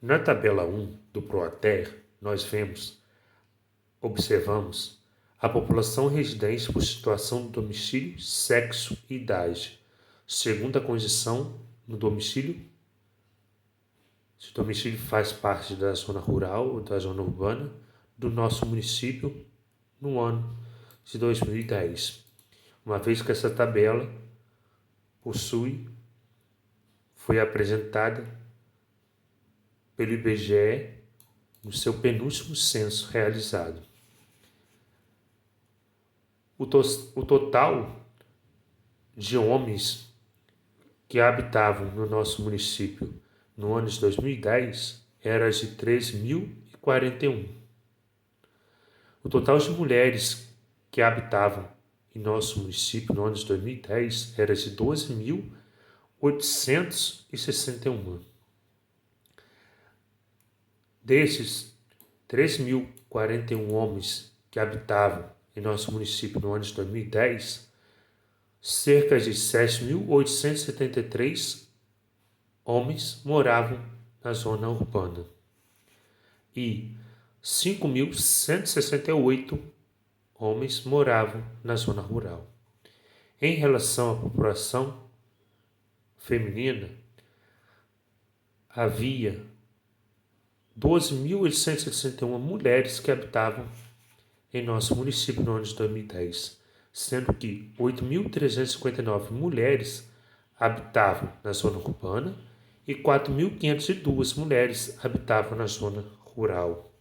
Na tabela 1 do PROATER, nós observamos a população residente por situação do domicílio, sexo e idade, segundo a condição no domicílio, se o domicílio faz parte da zona rural ou da zona urbana do nosso município no ano de 2010. Uma vez que essa tabela foi apresentada pelo IBGE no seu penúltimo censo realizado. O total de homens que habitavam no nosso município no ano de 2010 era de 13.041. O total de mulheres que habitavam em nosso município no ano de 2010 era de 12.861. Desses 3.041 homens que habitavam em nosso município no ano de 2010, cerca de 7.873 homens moravam na zona urbana e 5.168 homens moravam na zona rural. Em relação à população feminina, havia 12.861 mulheres que habitavam em nosso município no ano de 2010, sendo que 8.359 mulheres habitavam na zona urbana e 4.502 mulheres habitavam na zona rural.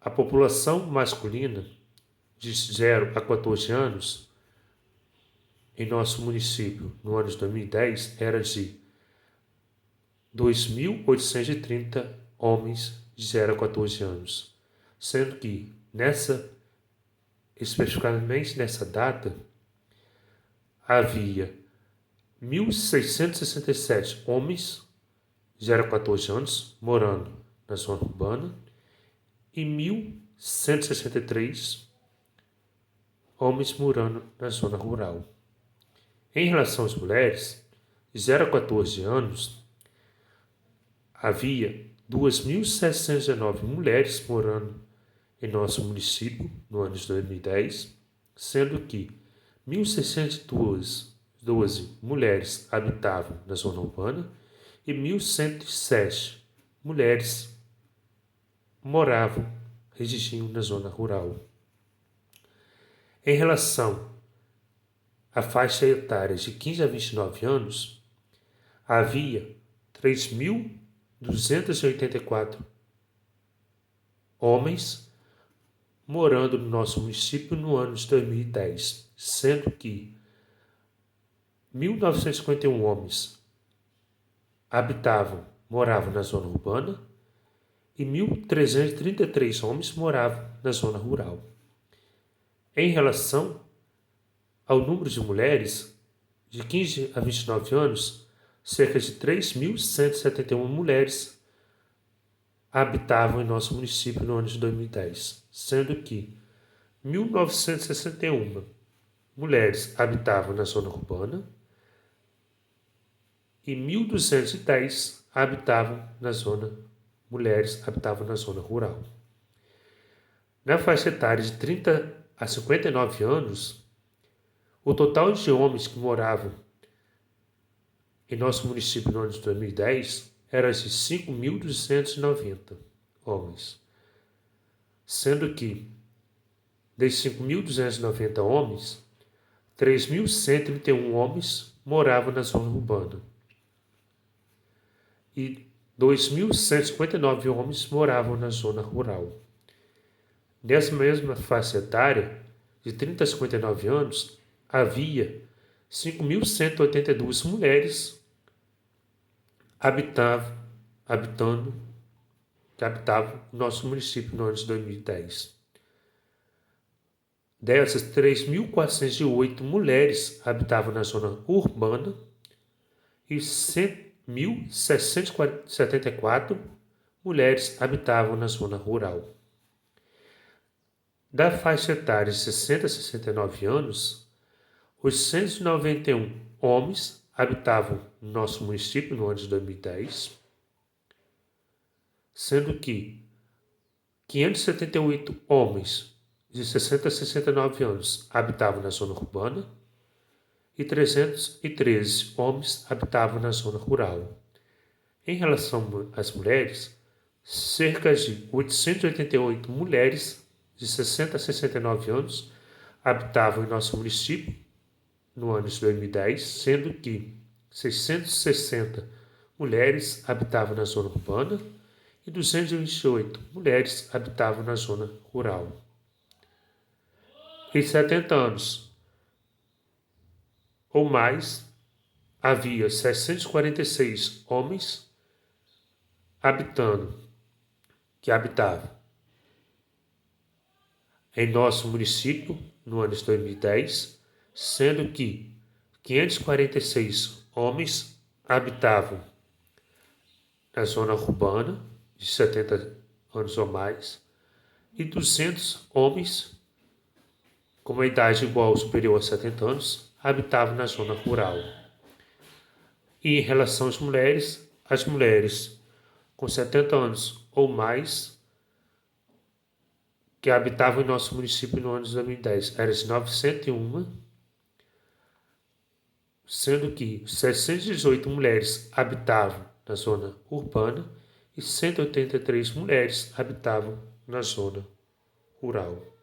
A população masculina de 0 a 14 anos em nosso município no ano de 2010 era de 2.830 homens de 0 a 14 anos, sendo que especificamente nessa data, havia 1.667 homens de 0 a 14 anos morando na zona urbana e 1.163 homens morando na zona rural. Em relação às mulheres, de 0 a 14 anos, havia 2.719 mulheres morando em nosso município no ano de 2010, sendo que 1.612 mulheres habitavam na zona urbana e 1.107 mulheres residiam na zona rural. Em relação à faixa etária de 15 a 29 anos, havia 3.284 homens morando no nosso município no ano de 2010, sendo que 1.951 homens moravam na zona urbana e 1.333 homens moravam na zona rural. Em relação ao número de mulheres de 15 a 29 anos, cerca de 3.171 mulheres habitavam em nosso município no ano de 2010, sendo que 1.961 mulheres habitavam na zona urbana e 1.210 mulheres habitavam na zona rural. Na faixa etária de 30 a 59 anos, o total de homens que moravam em nosso município no ano de 2010 era de 5.290 homens, sendo que desses 5.290 homens, 3.131 homens moravam na zona urbana e 2.159 homens moravam na zona rural. Nessa mesma faixa etária, de 30 a 59 anos, havia 5.182 mulheres que habitavam nosso município no ano de 2010. Dessas, 3.408 mulheres habitavam na zona urbana e 1.674 mulheres habitavam na zona rural. Da faixa etária de 60 a 69 anos, 891 homens habitavam no nosso município no ano de 2010, sendo que 578 homens de 60 a 69 anos habitavam na zona urbana e 313 homens habitavam na zona rural. Em relação às mulheres, cerca de 888 mulheres de 60 a 69 anos habitavam em nosso município no ano de 2010, sendo que 660 mulheres habitavam na zona urbana e 228 mulheres habitavam na zona rural. Em 70 anos ou mais, havia 746 homens que habitavam em nosso município no ano de 2010, sendo que 546 homens habitavam na zona urbana de 70 anos ou mais e 200 homens com uma idade igual ou superior a 70 anos habitavam na zona rural. E em relação às mulheres com 70 anos ou mais que habitavam em nosso município no ano de 2010 eram 901, sendo que 718 mulheres habitavam na zona urbana e 183 mulheres habitavam na zona rural.